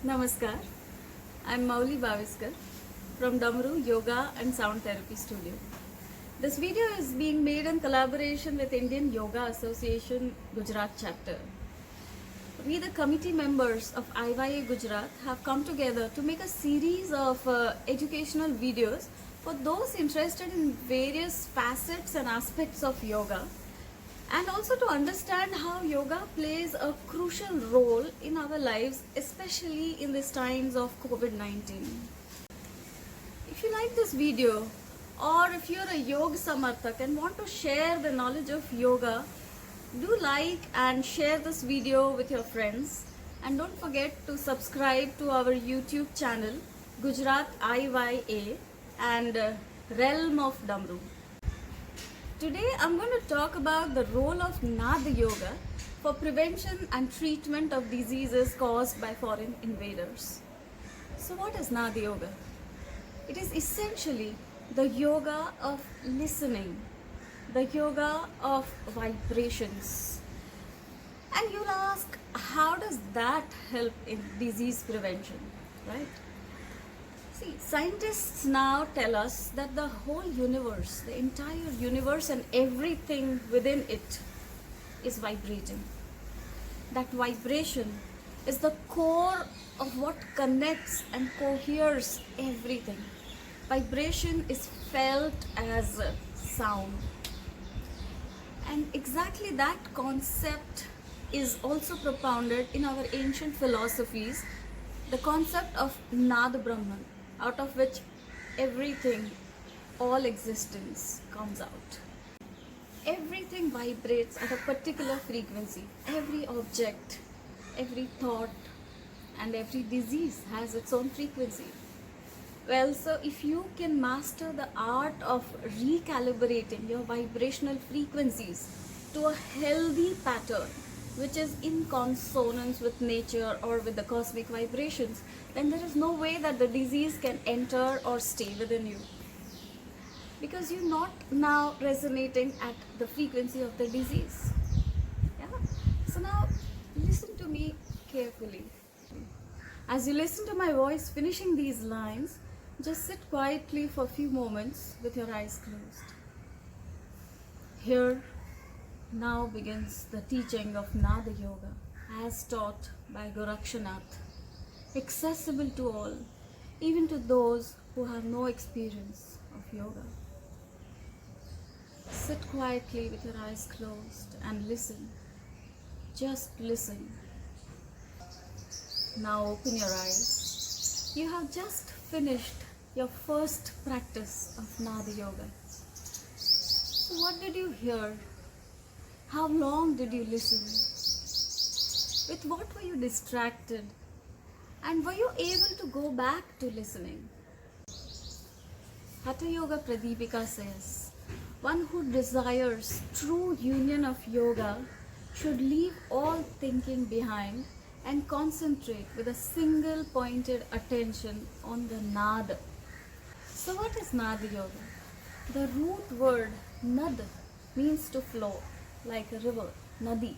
Namaskar, I'm Mauli Baviskar from Damru Yoga and Sound Therapy Studio. This video is being made in collaboration with Indian Yoga Association Gujarat chapter. We, the committee members of IYA Gujarat, have come together to make a series of educational videos for those interested in various facets and aspects of yoga, and also to understand how yoga plays a crucial role in our lives, especially in these times of COVID-19. If you like this video, or if you're a yoga samarthak and want to share the knowledge of yoga, do like and share this video with your friends, and don't forget to subscribe to our YouTube channel Gujarat IYA and Realm of Damru. Today I'm going to talk about the role of Nada Yoga for prevention and treatment of diseases caused by foreign invaders. So what is Nada Yoga? It is essentially the yoga of listening, the yoga of vibrations. And you'll ask, how does that help in disease prevention, right? See, scientists now tell us that the whole universe, the entire universe and everything within it is vibrating. That vibration is the core of what connects and coheres everything. Vibration is felt as sound. And exactly that concept is also propounded in our ancient philosophies, the concept of Nada Brahman, out of which everything, all existence comes out. Everything vibrates at a particular frequency. Every object, every thought, and every disease has its own frequency. Well, so if you can master the art of recalibrating your vibrational frequencies to a healthy pattern, which is in consonance with nature or with the cosmic vibrations, then there is no way that the disease can enter or stay within you. Because you're not now resonating at the frequency of the disease. Yeah? So now listen to me carefully. As you listen to my voice finishing these lines, just sit quietly for a few moments with your eyes closed. Here now begins the teaching of Nada Yoga as taught by Gorakshanath, accessible to all, even to those who have no experience of yoga. Sit quietly with your eyes closed and listen. Just listen. Now open your eyes. You have just finished your first practice of Nada Yoga. So what did you hear? How long did you listen? With what were you distracted? And were you able to go back to listening? Hatha Yoga Pradipika says, one who desires true union of yoga should leave all thinking behind and concentrate with a single pointed attention on the Nada. So what is Nada Yoga? The root word Nad means to flow, like a river, Nadi.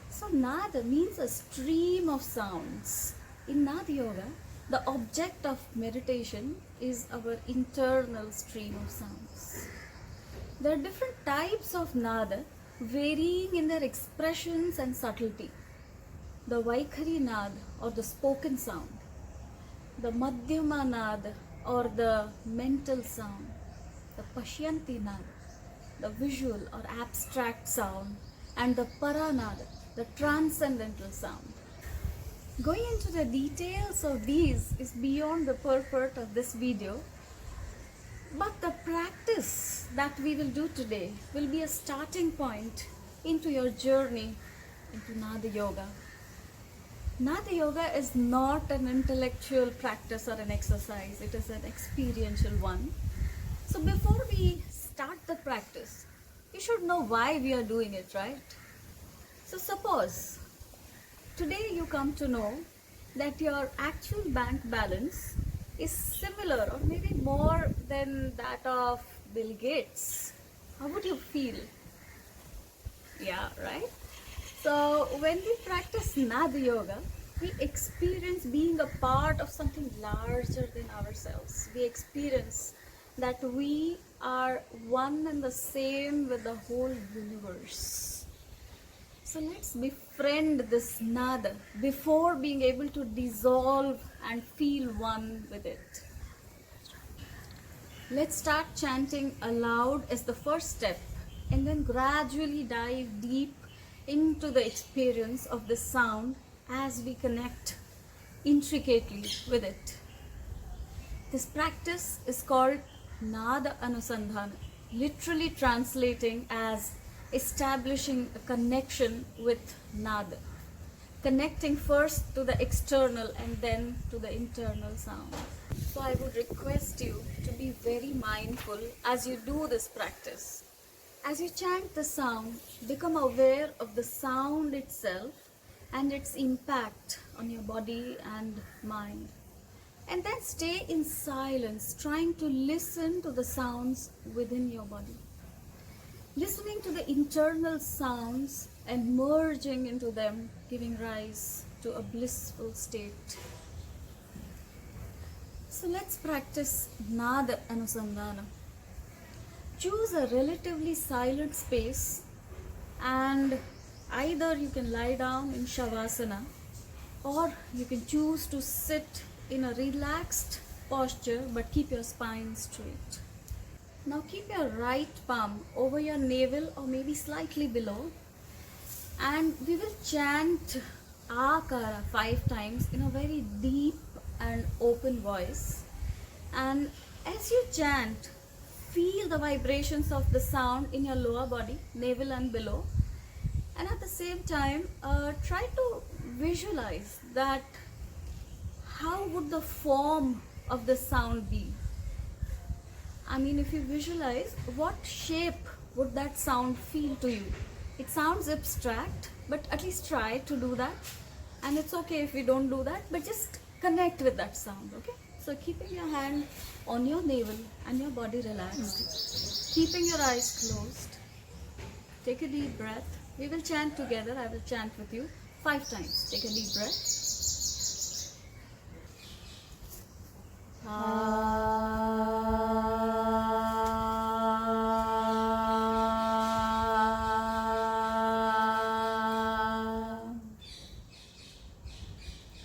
So Nada means a stream of sounds. In Nada Yoga, the object of meditation is our internal stream of sounds. There are different types of Nada varying in their expressions and subtlety. The Vaikhari Nad or the spoken sound, the Madhyama Nad or the mental sound, the Pashyanti Nad, the visual or abstract sound, and the Paranada, the transcendental sound. Going into the details of these is beyond the purport of this video, but the practice that we will do today will be a starting point into your journey into Nada Yoga. Nada Yoga is not an intellectual practice or an exercise, it is an experiential one. So before we start the practice, you should know why we are doing it, right? So suppose today you come to know that your actual bank balance is similar or maybe more than that of Bill Gates. How would you feel? Yeah, right? So when we practice Nada Yoga, We experience being a part of something larger than ourselves. We experience that we are one and the same with the whole universe. So let's befriend this nada before being able to dissolve and feel one with it. Let's start chanting aloud as the first step and then gradually dive deep into the experience of the sound as we connect intricately with it. This practice is called Nada Anusandhana, literally translating as establishing a connection with Nada, connecting first to the external and then to the internal sound. So I would request you to be very mindful as you do this practice. As you chant the sound, become aware of the sound itself and its impact on your body and mind. And then stay in silence, trying to listen to the sounds within your body. Listening to the internal sounds and merging into them, giving rise to a blissful state. So let's practice Nada Anusandhana. Choose a relatively silent space and either you can lie down in Shavasana or you can choose to sit in a relaxed posture but keep your spine straight. Now keep your right palm over your navel or maybe slightly below, and we will chant Akara 5 times in a very deep and open voice. And as you chant, feel the vibrations of the sound in your lower body, navel and below, and at the same time try to visualize that how would the form of the sound be. I mean, if you visualize, what shape would that sound feel to you? It sounds abstract, but at least try to do that. And it's okay if you don't do that, but just connect with that sound, okay? So keeping your hand on your navel and your body relaxed, keeping your eyes closed, take a deep breath. We will chant together. I will chant with you 5 times. Take a deep breath.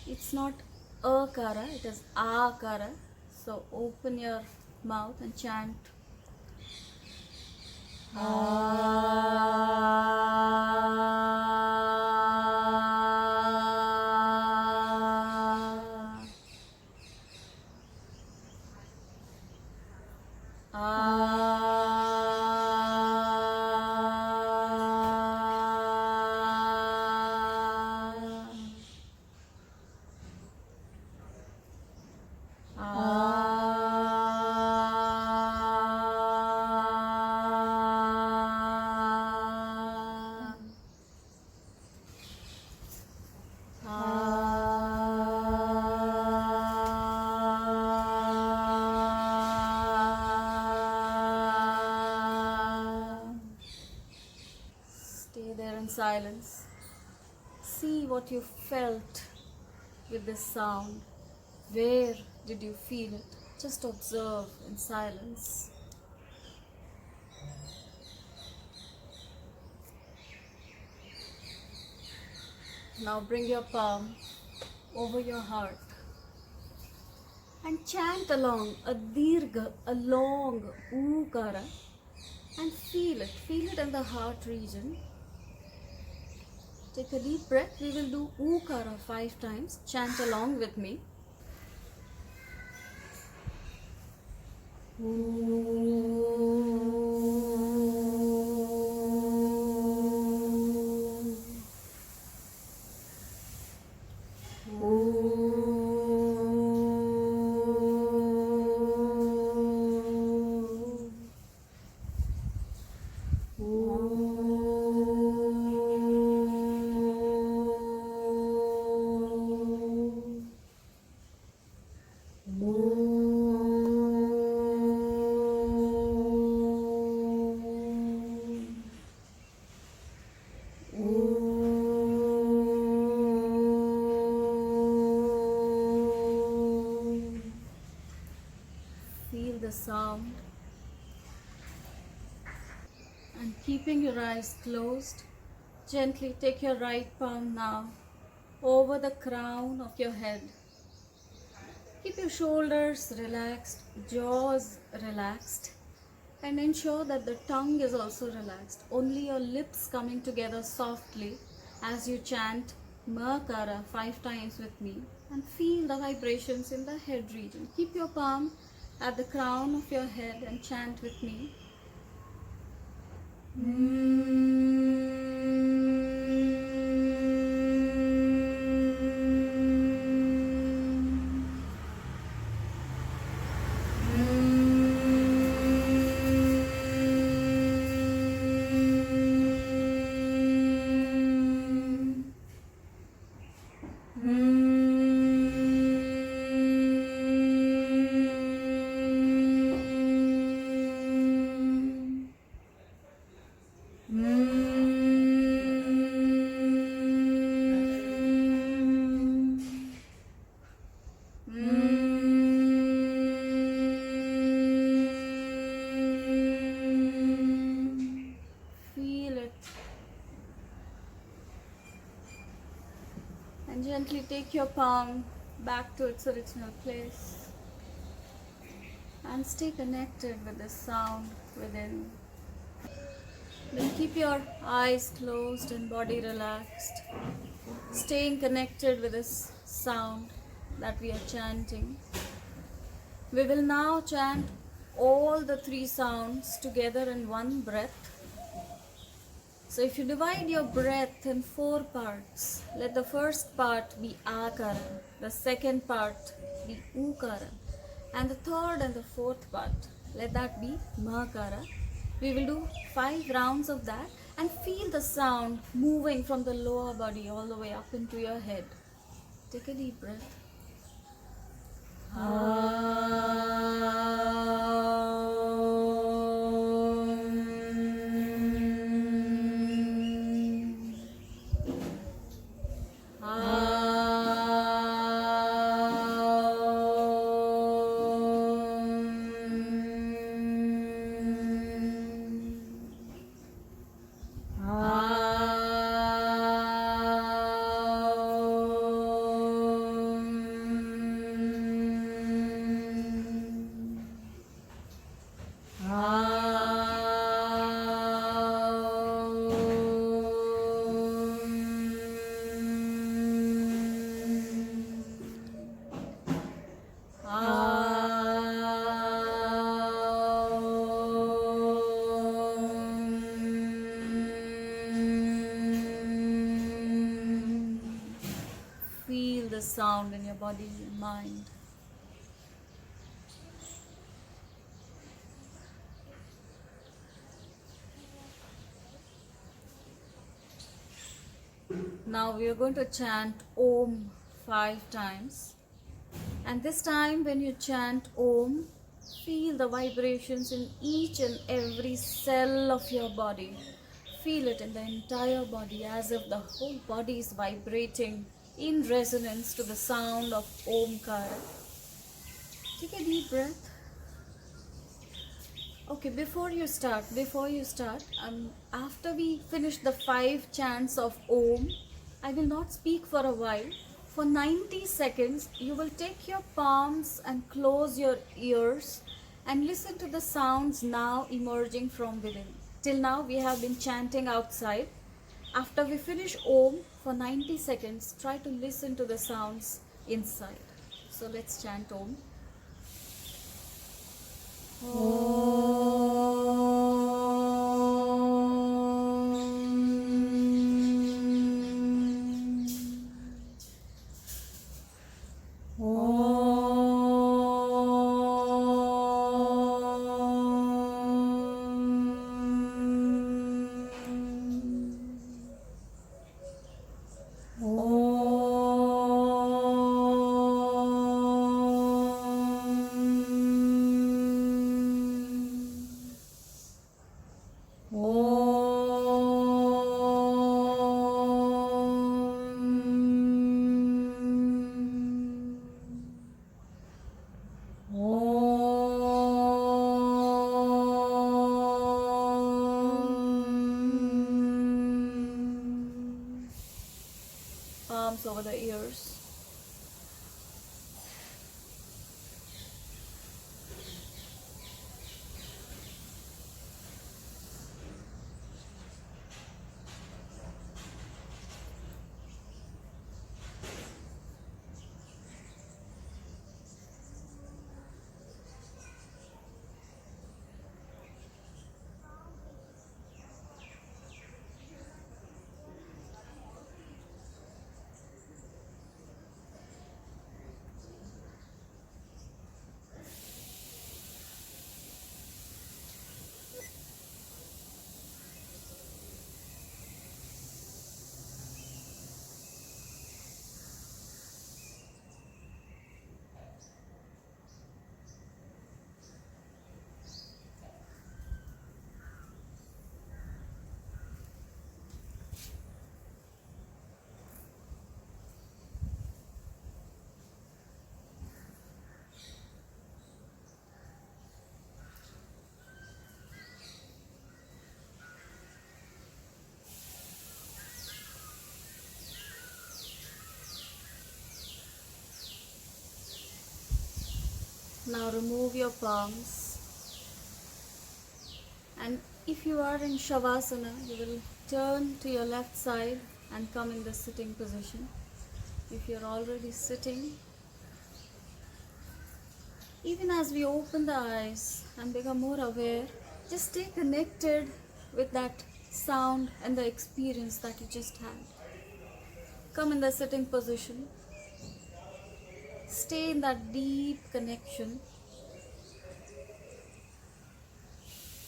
It's not akara, it is akara. So open your mouth and chant. Stay there in silence. See what you felt with this sound. Where did you feel it? Just observe in silence. Now bring your palm over your heart and chant along a dirgha, a long ukara, and feel it in the heart region. Take a deep breath. We will do ukara 5 times. Chant along with me. the sound. And keeping your eyes closed, gently take your right palm now over the crown of your head. Keep your shoulders relaxed, jaws relaxed, and ensure that the tongue is also relaxed. Only your lips coming together softly as you chant Makara 5 times with me, and feel the vibrations in the head region. Keep your palm at the crown of your head and chant with me. Feel it. And gently take your palm back to its original place. And stay connected with the sound within. Then keep your eyes closed and body relaxed, staying connected with this sound that we are chanting. We will now chant all the 3 sounds together in one breath. So if you divide your breath in 4 parts, let the first part be Akara, the second part be Ukara, and the third and the fourth part, let that be Makara. We will do 5 rounds of that and feel the sound moving from the lower body all the way up into your head. Take a deep breath. Feel the sound in your body and mind. Now we are going to chant Om 5 times. And this time when you chant Om, feel the vibrations in each and every cell of your body. Feel it in the entire body as if the whole body is vibrating in resonance to the sound of Omkara. Take a deep breath. Okay, before you start, after we finish the 5 chants of Om, I will not speak for a while. For 90 seconds, you will take your palms and close your ears and listen to the sounds now emerging from within. Till now, we have been chanting outside. After we finish Om, for 90 seconds, try to listen to the sounds inside. So let's chant Om. Now remove your palms, and if you are in Shavasana, you will turn to your left side and come in the sitting position. If you're already sitting, even as we open the eyes and become more aware, just stay connected with that sound and the experience that you just had. Come in the sitting position. Stay in that deep connection.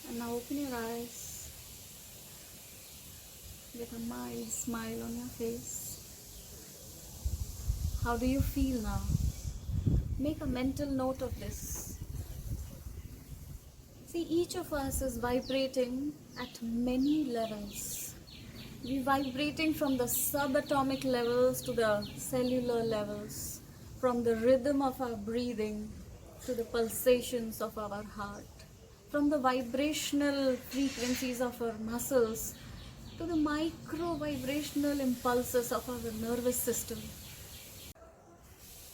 And now open your eyes with a mild smile on your face. How do you feel now? Make a mental note of this. See, each of us is vibrating at many levels. We're vibrating from the subatomic levels to the cellular levels, from the rhythm of our breathing to the pulsations of our heart, from the vibrational frequencies of our muscles to the micro vibrational impulses of our nervous system.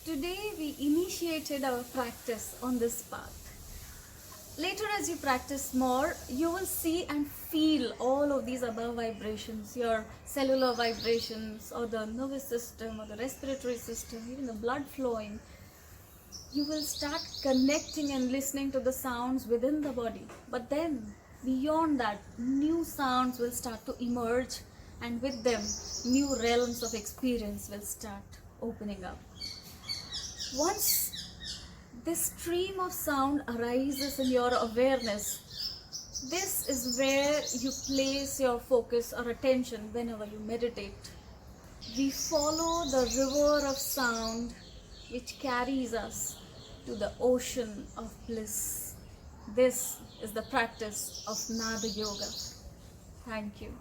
Today we initiated our practice on this path. Later, as you practice more, you will see and feel all of these above vibrations, your cellular vibrations or the nervous system or the respiratory system, even the blood flowing. You will start connecting and listening to the sounds within the body. But then, beyond that, new sounds will start to emerge, and with them, new realms of experience will start opening up. Once this stream of sound arises in your awareness, this is where you place your focus or attention whenever you meditate. We follow the river of sound which carries us to the ocean of bliss. This is the practice of Nada Yoga. Thank you.